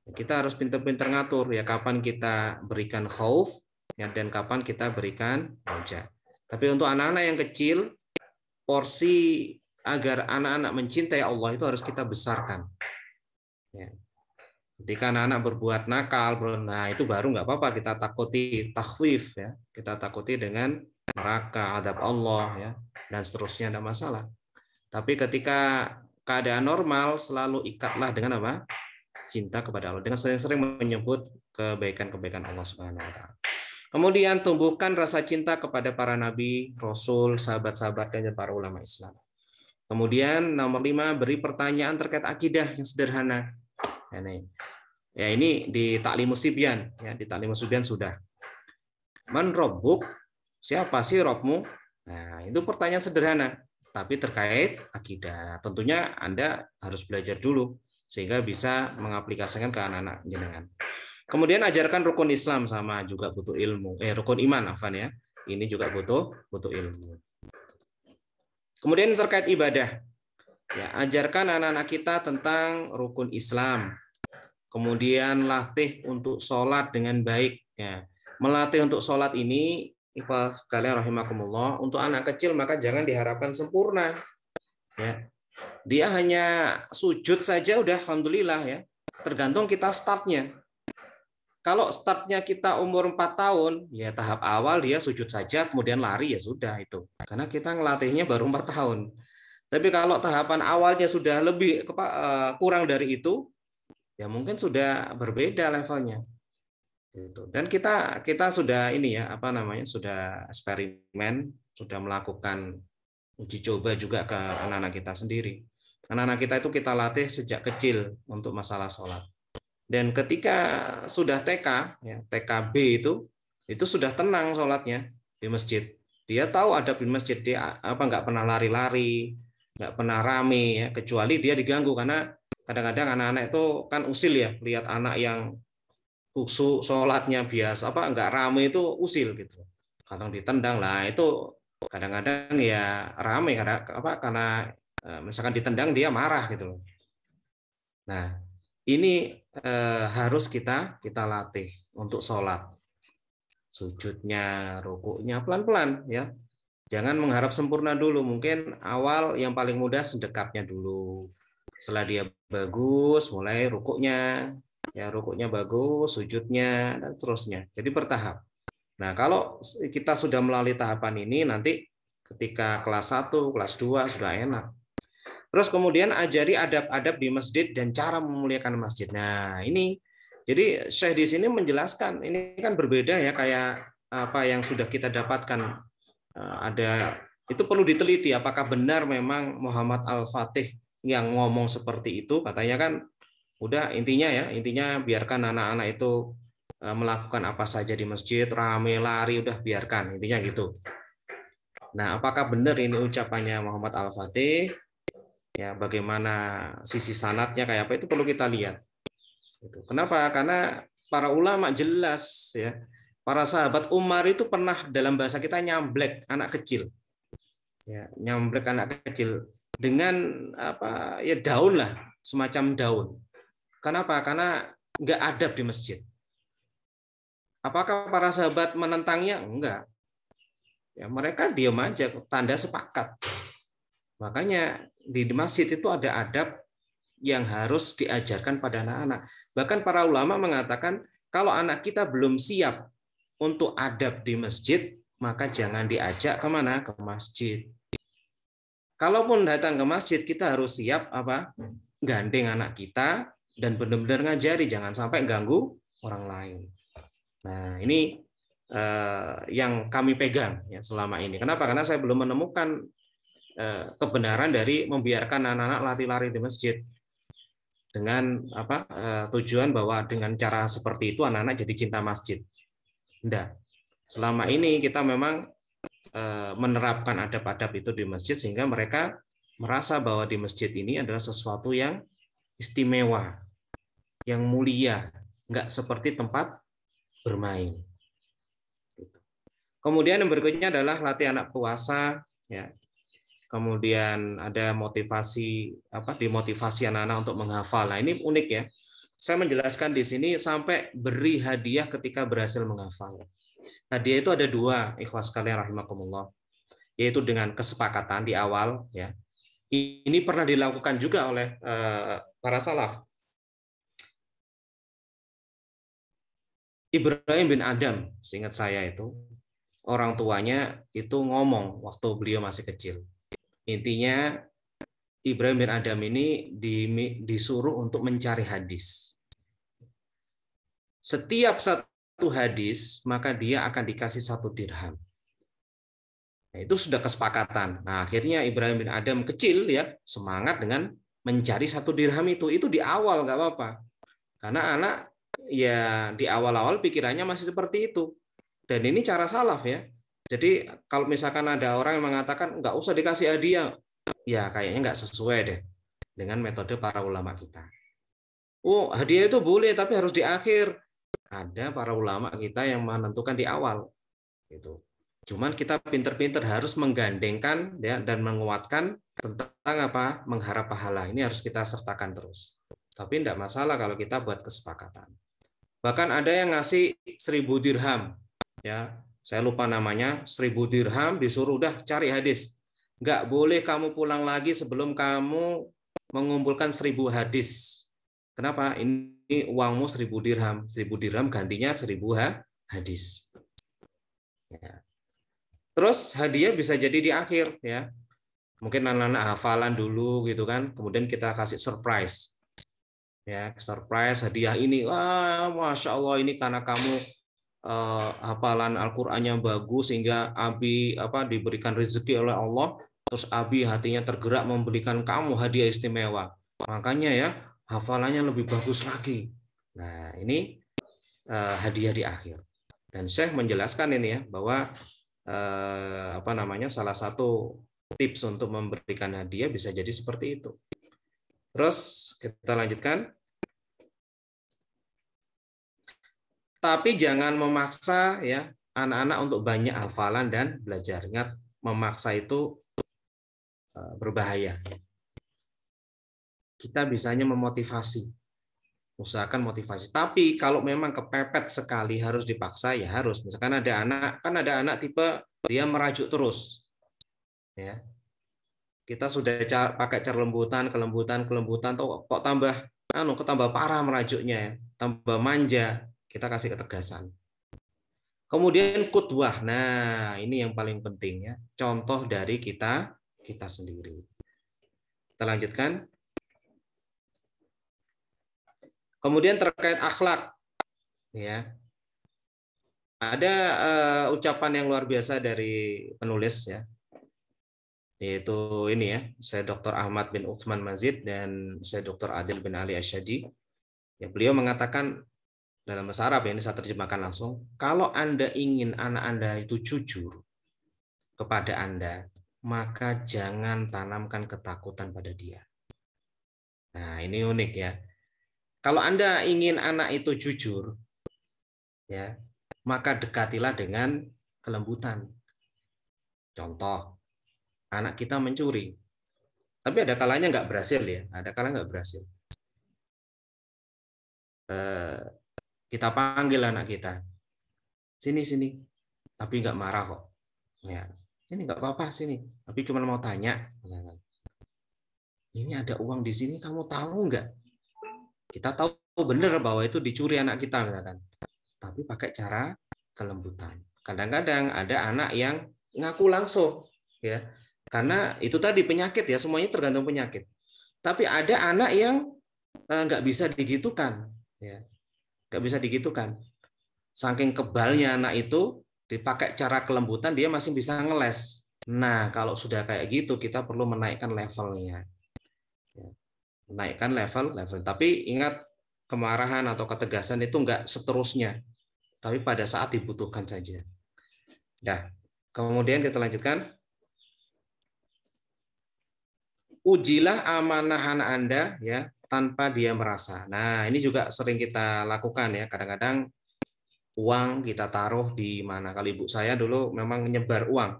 Kita harus pintar-pintar ngatur ya, kapan kita berikan khauf ya, dan kapan kita berikan roja. Tapi untuk anak-anak yang kecil, porsi agar anak-anak mencintai Allah itu harus kita besarkan. Ya. Ketika anak-anak berbuat nakal, nah itu baru nggak apa-apa, kita takuti takhwif ya, kita takuti dengan neraka, adab Allah ya, dan seterusnya, ada masalah. Tapi ketika keadaan normal, selalu ikatlah dengan apa? Cinta kepada Allah, dengan sering-sering menyebut kebaikan-kebaikan Allah Subhanahu wa taala. Kemudian tumbuhkan rasa cinta kepada para nabi, rasul, sahabat-sahabat, dan para ulama Islam. Kemudian nomor 5, beri pertanyaan terkait akidah yang sederhana. Ya, ini di Ta'limus Sibyan, ya, di Ta'limus Sibyan sudah. Man Rabbuk? Siapa sih Rabbmu? Nah, itu pertanyaan sederhana, tapi terkait akidah. Tentunya Anda harus belajar dulu sehingga bisa mengaplikasikan ke anak-anak jenengan. Kemudian ajarkan rukun Islam, sama juga butuh ilmu. Rukun iman, afan ya. Ini juga butuh ilmu. Kemudian terkait ibadah, ya, ajarkan anak-anak kita tentang rukun Islam. Kemudian latih untuk sholat dengan baik. Ya. Melatih untuk sholat ini, ikhwah sekalian rahimakumullah, untuk anak kecil maka jangan diharapkan sempurna. Ya. Dia hanya sujud saja udah alhamdulillah ya. Tergantung kita startnya. Kalau startnya kita umur 4 tahun, ya tahap awal dia sujud saja, kemudian lari, ya sudah itu. Karena kita ngelatihnya baru 4 tahun. Tapi kalau tahapan awalnya sudah lebih kurang dari itu, ya mungkin sudah berbeda levelnya. Dan kita sudah ini ya, sudah eksperimen, sudah melakukan uji coba juga ke anak-anak kita sendiri. Anak-anak kita itu kita latih sejak kecil untuk masalah sholat. Dan ketika sudah TK, ya, TKB itu sudah tenang sholatnya di masjid. Dia tahu adab di masjid, dia nggak pernah lari-lari, nggak pernah rame ya, kecuali dia diganggu karena kadang-kadang anak-anak itu kan usil ya, lihat anak yang khusyuk sholatnya biasa nggak rame itu usil gitu. Kadang ditendang lah, itu kadang-kadang ya rame karena misalkan ditendang dia marah gitu loh. Nah, ini harus kita latih untuk sholat. Sujudnya, rukuknya pelan-pelan ya. Jangan mengharap sempurna dulu. Mungkin awal yang paling mudah sedekapnya dulu. Setelah dia bagus, mulai rukuknya. Ya, rukuknya bagus, sujudnya, dan seterusnya. Jadi bertahap. Nah, kalau kita sudah melalui tahapan ini, nanti ketika kelas 1, kelas 2 sudah enak. Terus kemudian ajari adab-adab di masjid dan cara memuliakan masjid. Nah, ini Jadi Syekh di sini menjelaskan ini kan berbeda ya kayak apa yang sudah kita dapatkan. Ada itu perlu diteliti apakah benar memang Muhammad Al-Fatih yang ngomong seperti itu. Katanya kan udah intinya biarkan anak-anak itu melakukan apa saja di masjid, rame lari, udah biarkan, intinya gitu. Nah, apakah benar ini ucapannya Muhammad Al-Fatih? Ya, bagaimana sisi sanadnya kayak apa itu perlu kita lihat. Kenapa? Karena para ulama jelas ya, para sahabat Umar itu pernah dalam bahasa kita nyamblek anak kecil. Ya, nyamblek anak kecil dengan apa ya daun lah, semacam daun. Kenapa? Karena nggak adab di masjid. Apakah para sahabat menentangnya? Enggak. Ya, mereka diam aja, tanda sepakat. Makanya di masjid itu ada adab yang harus diajarkan pada anak-anak. Bahkan para ulama mengatakan kalau anak kita belum siap untuk adab di masjid, maka jangan diajak kemana? Ke masjid. Kalaupun datang ke masjid, kita harus siap apa? Gandeng anak kita dan benar-benar ngajari, jangan sampai ganggu orang lain. Nah, ini yang kami pegang ya selama ini. Kenapa? Karena saya belum menemukan kebenaran dari membiarkan anak-anak lari-lari di masjid dengan apa tujuan bahwa dengan cara seperti itu anak-anak jadi cinta masjid. Tidak. Selama ini kita memang menerapkan adab-adab itu di masjid sehingga mereka merasa bahwa di masjid ini adalah sesuatu yang istimewa, yang mulia, nggak seperti tempat bermain. Kemudian yang berikutnya adalah latih anak puasa, ya. Kemudian ada motivasi dimotivasi anak-anak untuk menghafal. Nah, ini unik ya. Saya menjelaskan di sini sampai beri hadiah ketika berhasil menghafal. Hadiah itu ada dua, ikhwas sekalian rahimakumullah. Yaitu dengan kesepakatan di awal ya. Ini pernah dilakukan juga oleh para salaf. Ibrahim bin Adam, seingat saya itu, orang tuanya itu ngomong waktu beliau masih kecil. Intinya Ibrahim bin Adam ini disuruh untuk mencari hadis. Setiap satu hadis, maka dia akan dikasih 1 dirham. Nah, itu sudah kesepakatan. Nah, akhirnya Ibrahim bin Adam kecil ya, semangat dengan mencari 1 dirham itu. Itu di awal nggak apa-apa. Karena anak ya di awal-awal pikirannya masih seperti itu. Dan ini cara salaf ya. Jadi kalau misalkan ada orang yang mengatakan nggak usah dikasih hadiah, ya kayaknya nggak sesuai deh dengan metode para ulama kita. Oh, hadiah itu boleh tapi harus di akhir. Ada para ulama kita yang menentukan di awal. Gitu. Cuman kita pinter-pinter harus menggandengkan ya, dan menguatkan tentang apa mengharap pahala. Ini harus kita sertakan terus. Tapi tidak masalah kalau kita buat kesepakatan. Bahkan ada yang ngasih 1.000 dirham. Ya, saya lupa namanya, 1.000 dirham disuruh udah cari hadis. Nggak boleh kamu pulang lagi sebelum kamu mengumpulkan 1.000 hadis. Kenapa? Ini uangmu 1.000 dirham. 1.000 dirham gantinya 1.000 hadis. Ya. Terus hadiah bisa jadi di akhir ya. Mungkin anak-anak hafalan dulu gitu kan, kemudian kita kasih surprise. Ya, surprise hadiah ini. Wah, Masya Allah ini karena kamu hafalan Al-Qur'annya bagus sehingga Abi diberikan rezeki oleh Allah, terus Abi hatinya tergerak memberikan kamu hadiah istimewa. Makanya ya, hafalannya lebih bagus lagi. Nah, ini hadiah di akhir. Dan Syekh menjelaskan ini ya bahwa salah satu tips untuk memberikan hadiah bisa jadi seperti itu. Terus kita lanjutkan. Tapi jangan memaksa ya anak-anak untuk banyak hafalan dan belajar. Ingat, memaksa itu berbahaya. Kita bisanya memotivasi. Usahakan motivasi. Tapi kalau memang kepepet sekali harus dipaksa ya harus. Misalkan ada anak tipe dia merajuk terus. Ya. Kita sudah pakai cara kelembutan kok tambah parah merajuknya, tambah manja. Kita kasih ketegasan. Kemudian qudwah. Nah, ini yang paling penting ya. Contoh dari kita sendiri. Kita lanjutkan. Kemudian terkait akhlak. ya. Ada ucapan yang luar biasa dari penulis ya, yaitu ini ya, saya Dr. Ahmad bin Uthman Mazid dan saya Dr. Adil bin Ali Asyadi. Ya, beliau mengatakan dalam bahasa Arab, ya, ini saya terjemahkan langsung, kalau Anda ingin anak Anda itu jujur kepada Anda, maka jangan tanamkan ketakutan pada dia. Nah, ini unik ya. Kalau Anda ingin anak itu jujur, ya, maka dekatilah dengan kelembutan. Contoh, anak kita mencuri, tapi ada kalanya nggak berhasil ya, ada kalanya nggak berhasil. Kita panggil anak kita, sini sini, tapi nggak marah kok. Ya, ini nggak apa-apa sini, tapi cuma mau tanya, ini ada uang di sini, kamu tahu nggak? Kita tahu benar bahwa itu dicuri anak kita, misalkan. Tapi pakai cara kelembutan. Kadang-kadang ada anak yang ngaku langsung, ya, karena itu tadi penyakit ya, semuanya tergantung penyakit. Tapi ada anak yang nggak bisa digitukan, ya, nggak bisa digitukan. Saking kebalnya anak itu, dipakai cara kelembutan dia masih bisa ngeles. Nah, kalau sudah kayak gitu, kita perlu menaikkan levelnya. Menaikkan level. Tapi ingat, kemarahan atau ketegasan itu enggak seterusnya, tapi pada saat dibutuhkan saja. Dah. Kemudian kita lanjutkan. Ujilah amanah anak Anda ya tanpa dia merasa. Nah, ini juga sering kita lakukan ya. Kadang-kadang uang kita taruh di mana. Kalau ibu saya dulu memang nyebar uang.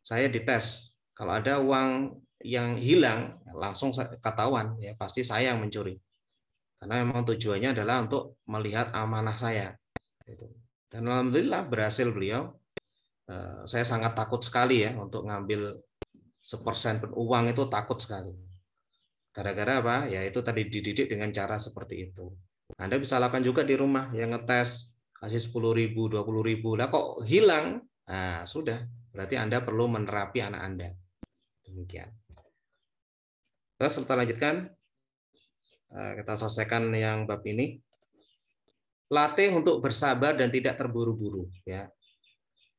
Saya dites. Kalau ada uang yang hilang, langsung ketahuan ya, pasti saya yang mencuri. Karena memang tujuannya adalah untuk melihat amanah saya. Dan alhamdulillah berhasil beliau. Saya sangat takut sekali ya untuk ngambil 1% pun uang, itu takut sekali. Gara-gara apa? Ya itu tadi dididik dengan cara seperti itu. Anda bisa lakukan juga di rumah, yang ngetes, kasih 10.000, 20.000, lah kok hilang? Nah, sudah. Berarti Anda perlu menerapi anak Anda. Demikian. Terus kita lanjutkan. Kita selesaikan yang bab ini. Latih untuk bersabar dan tidak terburu-buru. Ya.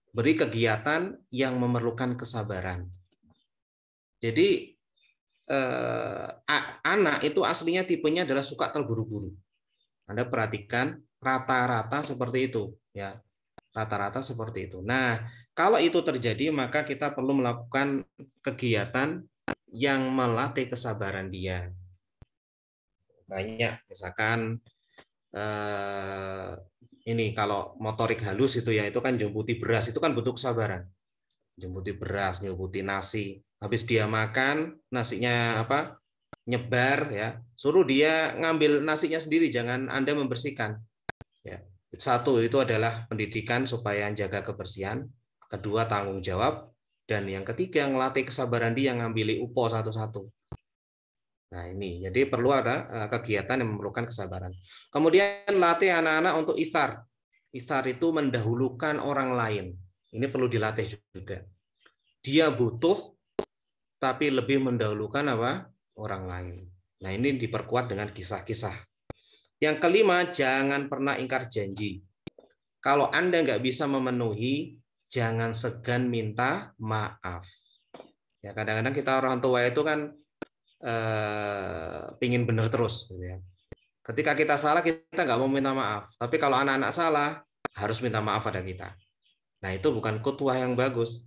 Beri kegiatan yang memerlukan kesabaran. Jadi anak itu aslinya tipenya adalah suka terburu-buru. Anda perhatikan rata-rata seperti itu, ya. Rata-rata seperti itu. Nah, kalau itu terjadi maka kita perlu melakukan kegiatan yang melatih kesabaran dia. Banyak, misalkan ini kalau motorik halus itu ya, itu kan jemputi beras, itu kan butuh kesabaran. Jemputi beras, jemputi nasi. Habis dia makan, nasinya apa? Nyebar ya. Suruh dia ngambil nasinya sendiri, jangan Anda membersihkan. Ya. Satu, itu adalah pendidikan supaya jaga kebersihan. Kedua, tanggung jawab. Dan yang ketiga, ngelatih kesabaran dia ngambil upo satu-satu. Nah, ini jadi perlu ada kegiatan yang memerlukan kesabaran. Kemudian latih anak-anak untuk itsar. Itsar itu mendahulukan orang lain. Ini perlu dilatih juga. Dia butuh tapi lebih mendahulukan apa? Orang lain. Nah, ini diperkuat dengan kisah-kisah. Yang kelima, jangan pernah ingkar janji. Kalau Anda nggak bisa memenuhi, jangan segan minta maaf. Ya, kadang-kadang kita orang tua itu kan pingin benar terus, gitu ya. Ketika kita salah, kita nggak mau minta maaf. Tapi kalau anak-anak salah, harus minta maaf pada kita. Nah, itu bukan kutuah yang bagus.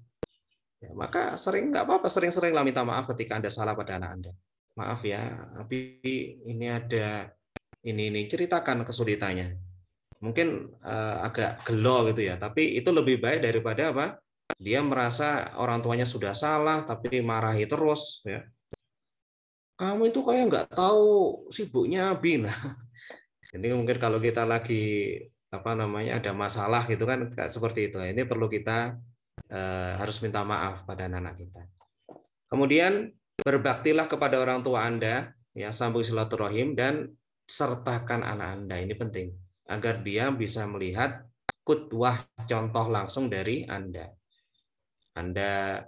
Ya, maka nggak apa-apa, sering-seringlah minta maaf ketika Anda salah pada anak Anda. Maaf ya, tapi ini ada ini ceritakan kesulitannya. Mungkin agak gelo gitu ya, tapi itu lebih baik daripada apa? Dia merasa orang tuanya sudah salah, tapi marahi terus. Ya. Kamu itu kayak nggak tahu sibuknya Bina. Jadi mungkin kalau kita lagi apa namanya ada masalah gitu kan, kayak seperti itu. Ini perlu kita harus minta maaf pada anak-anak kita. Kemudian berbaktilah kepada orang tua Anda, ya, sambung silaturahim dan sertakan anak Anda. Ini penting agar dia bisa melihat qudwah, contoh langsung dari Anda. Anda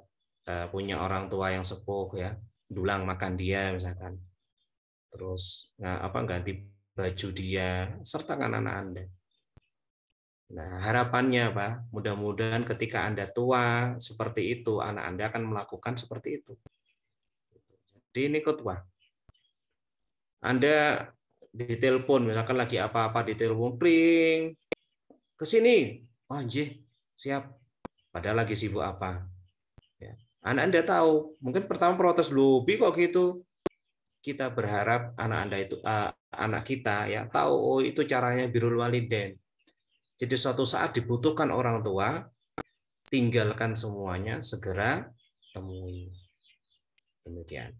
punya orang tua yang sepuh ya, dulang makan dia misalkan. Terus ganti baju dia, sertakan anak Anda. Nah, harapannya Pak, mudah-mudahan ketika Anda tua seperti itu, anak Anda akan melakukan seperti itu. Jadi ini khotbah. Anda ditelepon, misalkan lagi apa-apa ditelepon, pring, ke sini. Oh, anjir, siap. Padahal lagi sibuk apa. Ya. Anak Anda tahu, mungkin pertama protes, lebih kok gitu. Kita berharap anak Anda itu, anak kita ya tahu, oh itu caranya birrul walidain. Jadi suatu saat dibutuhkan orang tua, tinggalkan semuanya, segera temui. Demikian.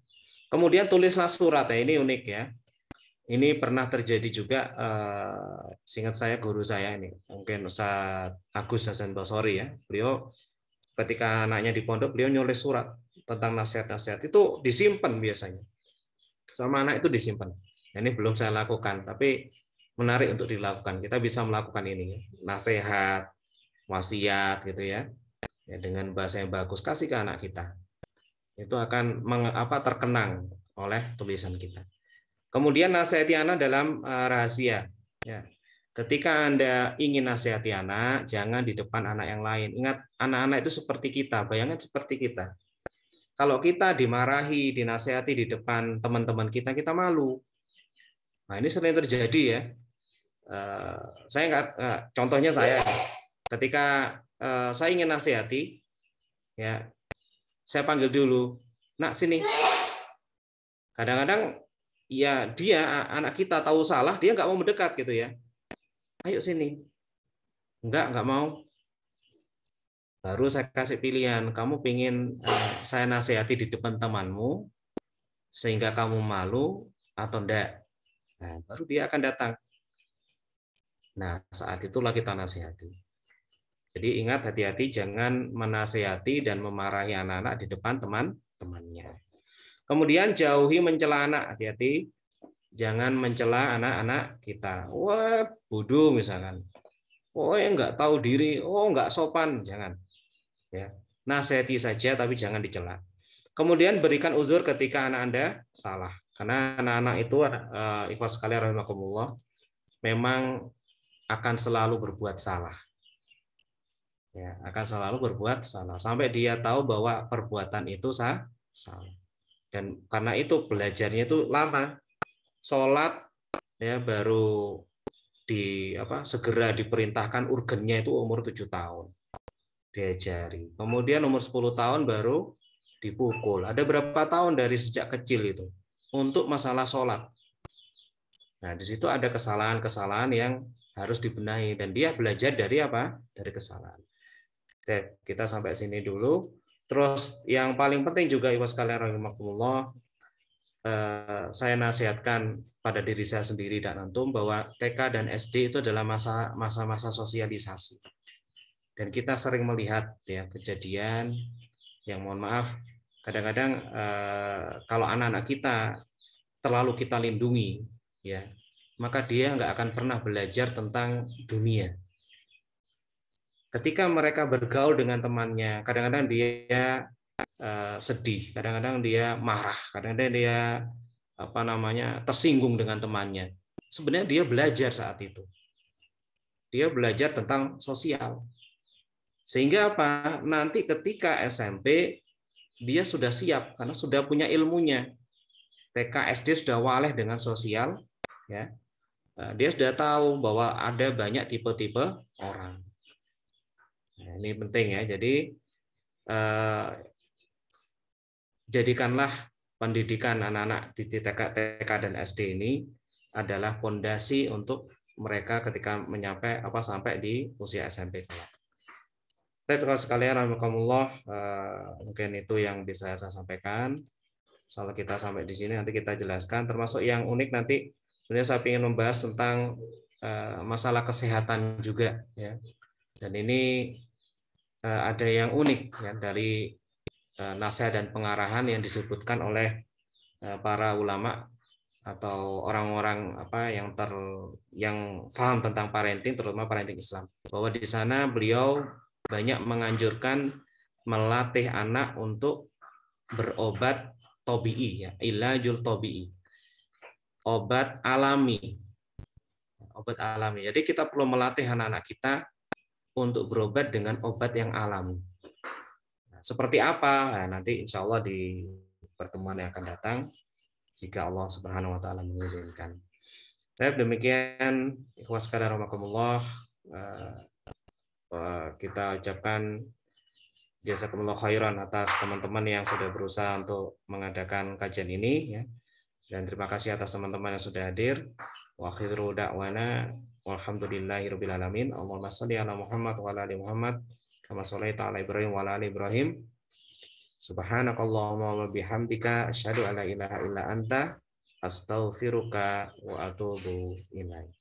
Kemudian tulislah surat, ya ini unik ya. Ini pernah terjadi juga, seingat saya guru saya ini, mungkin Ustaz Agus Hasan Basori ya. Beliau ketika anaknya di pondok, beliau nulis surat tentang nasihat-nasihat itu disimpan biasanya. Sama anak itu disimpan. Ini belum saya lakukan, tapi menarik untuk dilakukan. Kita bisa melakukan ini, nasihat, wasiat gitu ya. Ya dengan bahasa yang bagus kasih ke anak kita. Itu akan terkenang oleh tulisan kita. Kemudian nasihati anak dalam rahasia. Ya. Ketika Anda ingin nasihati anak, jangan di depan anak yang lain. Ingat, anak-anak itu seperti kita, bayangan seperti kita. Kalau kita dimarahi, dinasihati di depan teman-teman kita, kita malu. Nah, ini sering terjadi ya. Saya nggak, contohnya saya, ketika saya ingin nasihati, ya, saya panggil dulu, nak sini. Kadang-kadang ya dia anak kita tahu salah, dia nggak mau mendekat gitu ya. Ayo sini. Nggak mau. Baru saya kasih pilihan, kamu pingin saya nasihati di depan temanmu sehingga kamu malu atau enggak. Nah, baru dia akan datang. Nah, saat itulah kita nasihati. Jadi ingat, hati-hati jangan menasihati dan memarahi anak-anak di depan teman-temannya. Kemudian jauhi mencela anak, hati-hati. Jangan mencela anak-anak kita. Wah, bodoh misalkan. Oh, nggak tahu diri. Oh, nggak sopan. Jangan. Ya, nasihati saja, tapi jangan dicela. Kemudian berikan uzur ketika anak Anda salah. Karena anak-anak itu, ikhwas sekalian rahimakumullah, memang akan selalu berbuat salah. Ya, akan selalu berbuat salah. Sampai dia tahu bahwa perbuatan itu salah. Dan karena itu belajarnya itu lama. Sholat ya baru segera diperintahkan urgennya itu umur 7 tahun diajari. Kemudian umur 10 tahun baru dipukul. Ada berapa tahun dari sejak kecil itu untuk masalah sholat. Nah, di situ ada kesalahan-kesalahan yang harus dibenahi dan dia belajar dari apa? Dari kesalahan. Oke, kita sampai sini dulu. Terus yang paling penting juga ibu sekalian rahimakumullah, saya nasihatkan pada diri saya sendiri dan antum bahwa TK dan SD itu adalah masa-masa sosialisasi. Dan kita sering melihat ya kejadian yang mohon maaf kadang-kadang kalau anak-anak kita terlalu kita lindungi ya, maka dia nggak akan pernah belajar tentang dunia. Ketika mereka bergaul dengan temannya, kadang-kadang dia sedih, kadang-kadang dia marah, kadang-kadang dia tersinggung dengan temannya. Sebenarnya dia belajar saat itu. Dia belajar tentang sosial. Sehingga apa? Nanti ketika SMP dia sudah siap karena sudah punya ilmunya. TK SD sudah waleh dengan sosial, ya. Dia sudah tahu bahwa ada banyak tipe-tipe orang. Nah, ini penting ya. Jadi jadikanlah pendidikan anak-anak di TK dan SD ini adalah fondasi untuk mereka ketika sampai di usia SMP kelak. Tapi kalau sekalian rahimakumullah, mungkin itu yang bisa saya sampaikan. Kalau kita sampai di sini nanti kita jelaskan, termasuk yang unik nanti sebenarnya saya ingin membahas tentang masalah kesehatan juga ya. Dan ini ada yang unik ya dari nasihat dan pengarahan yang disebutkan oleh para ulama atau orang-orang yang paham tentang parenting, terutama parenting Islam. Bahwa di sana beliau banyak menganjurkan melatih anak untuk berobat tobi'i ya, ilajul tobi'i. Obat alami. Obat alami. Jadi kita perlu melatih anak-anak kita untuk berobat dengan obat yang alami. Nah, seperti apa? Nah, nanti insya Allah di pertemuan yang akan datang, jika Allah Subhanahu wa Ta'ala mengizinkan. Baik, demikian ikhwas sekalian rahimakumullah, kita ucapkan jazakumullah khairan atas teman-teman yang sudah berusaha untuk mengadakan kajian ini, ya. Dan terima kasih atas teman-teman yang sudah hadir. Wa akhiru da'wana walhamdulillahirabbil alamin. Allahumma shalli ala Muhammad wa ala ali Muhammad kama shallaita ala Ibrahim wa ala ali Ibrahim. Subhanakallahumma wa bihamdika asyhadu an la ilaha illa anta astaghfiruka wa atubu ilaik.